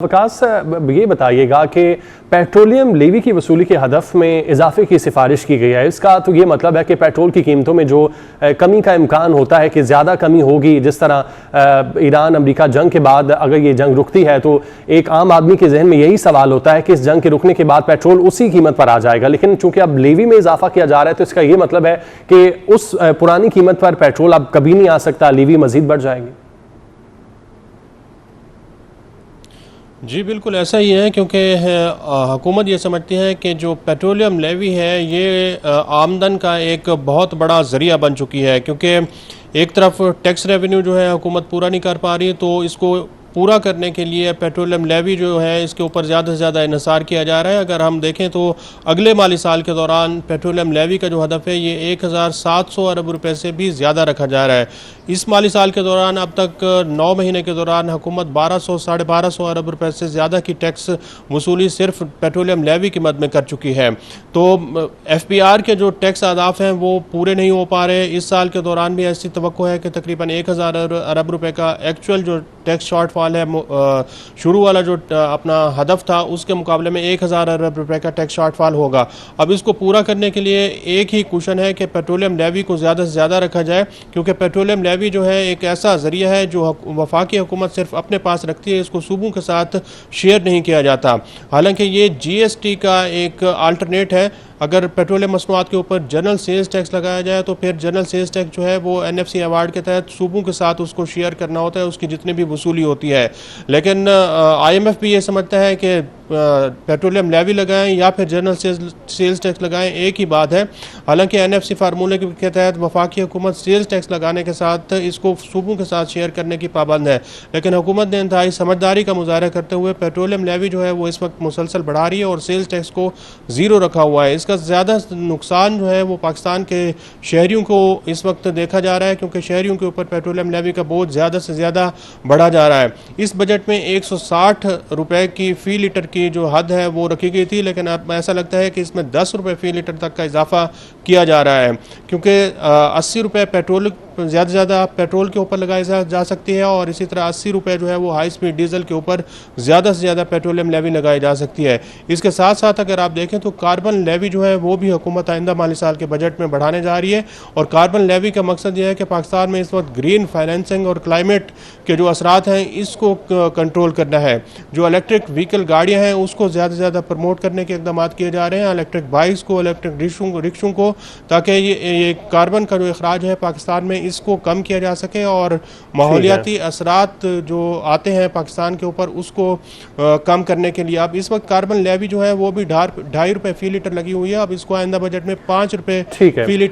विकास, ये बताइएगा कि पेट्रोलियम लेवी की वसूली के हदफ में इजाफे की सिफारिश की गई है। इसका तो ये मतलब है कि पेट्रोल की कीमतों में जो कमी का इम्कान होता है कि ज़्यादा कमी होगी। जिस तरह ईरान अमेरिका जंग के बाद अगर ये जंग रुकती है तो एक आम आदमी के जहन में यही सवाल होता है कि इस जंग के रुकने के बाद पेट्रोल उसी कीमत पर आ जाएगा, लेकिन चूंकि अब लेवी में इजाफा किया जा रहा है तो इसका ये मतलब है कि उस पुरानी कीमत पर पेट्रोल अब कभी नहीं आ सकता, लेवी मजीद बढ़ जाएगी। जी बिल्कुल ऐसा ही है, क्योंकि हुकूमत ये समझती है कि जो पेट्रोलियम लेवी है ये आमदन का एक बहुत बड़ा ज़रिया बन चुकी है। क्योंकि एक तरफ टैक्स रेवेन्यू जो है हुकूमत पूरा नहीं कर पा रही, तो इसको पूरा करने के लिए पेट्रोलियम लेवी जो है इसके ऊपर ज़्यादा से ज़्यादा इन्हिसार किया जा रहा है। अगर हम देखें तो अगले माली साल के दौरान पेट्रोलियम लेवी का जो हदफ है ये 1700 अरब रुपए से भी ज़्यादा रखा जा रहा है। इस माली साल के दौरान अब तक 9 महीने के दौरान हुकूमत 1200-1250 अरब रुपए से ज़्यादा की टैक्स वसूली सिर्फ पेट्रोलियम लेवी की मद में कर चुकी है। तो FBR के जो टैक्स अहदाफ हैं वो पूरे नहीं हो पा रहे। इस साल के दौरान भी ऐसी तवक्को है कि तकरीबन 1000 अरब रुपए का एक्चुअल जो टैक्स शॉर्टफॉल है, शुरू वाला जो अपना हदफ था उसके मुकाबले में 1000 अरब रुपए का टैक्स शॉर्टफॉल होगा। अब इसको पूरा करने के लिए एक ही कुशन है कि पेट्रोलियम लेवी को ज़्यादा से ज़्यादा रखा जाए, क्योंकि पेट्रोलियम लेवी जो है एक ऐसा ज़रिया है जो वफाकी हुकूमत सिर्फ अपने पास रखती है, इसको सूबों के साथ शेयर नहीं किया जाता। हालांकि ये GST का एक अल्टरनेट है। अगर पेट्रोलियम मसनूआत के ऊपर जनरल सेल्स टैक्स लगाया जाए तो फिर जनरल सेल्स टैक्स जो है वो NFC अवार्ड के तहत सूबों के साथ उसको शेयर करना होता है, उसकी जितनी भी वसूली होती है। लेकिन IMF भी ये समझता है कि पेट्रोलियम लेवी लगाएं या फिर जनरल सेल्स टैक्स लगाएं, एक ही बात है। हालांकि NFC फार्मूले के तहत वफाकी हुकूमत सेल्स टैक्स लगाने के साथ इसको सूबों के साथ शेयर करने की पाबंद है, लेकिन हुकूमत ने इंतहाई समझदारी का मुजाहरा करते हुए पेट्रोलियम लेवी जो है वो इस वक्त मुसलसल बढ़ा रही है और सेल्स टैक्स को ज़ीरो रखा हुआ है। इसका ज़्यादा नुकसान जो है वो पाकिस्तान के शहरियों को इस वक्त देखा जा रहा है, क्योंकि शहरियों के ऊपर पेट्रोलियम लेवी का बोझ ज़्यादा से ज़्यादा बढ़ा जा रहा है। इस बजट में 160 रुपए की फ़ी लीटर की जो हद है वो रखी गई थी, लेकिन अब ऐसा लगता है कि इसमें 10 रुपये फ़ी लीटर तक का इजाफा किया जा रहा है, क्योंकि 80 रुपये पेट्रोल ज़्यादा से ज़्यादा पेट्रोल के ऊपर लगाई जा सकती है और इसी तरह 80 रुपये जो है वो हाई स्पीड डीजल के ऊपर ज़्यादा से ज़्यादा पेट्रोलियम लेवी लगाई जा सकती है। इसके साथ साथ अगर आप देखें तो कार्बन लेवी जो है वो भी हुकूमत आइंदा माली साल के बजट में बढ़ाने जा रही है। और कार्बन लेवी का मकसद यह है कि पाकिस्तान में इस वक्त ग्रीन फाइनेंसिंग और क्लाइमेट के जो असरात हैं इसको कंट्रोल करना है। जो इलेक्ट्रिक व्हीकल गाड़ियाँ हैं उसको ज़्यादा से ज़्यादा प्रमोट करने के इकदाम किए जा रहे हैं, इलेक्ट्रिक बाइक्स को, इलेक्ट्रिक रिक्शों को, ताकि ये कार्बन का जो अखराज है पाकिस्तान में इसको कम किया जा सके और माहौलियाती असरात जो आते हैं पाकिस्तान के ऊपर उसको कम करने के लिए। अब इस वक्त कार्बन लेवी जो है वो भी 2.5 रुपये फ़ी लीटर लगी हुई है। अब इसको आइंदा बजट में 5 रुपये फ़ी लीटर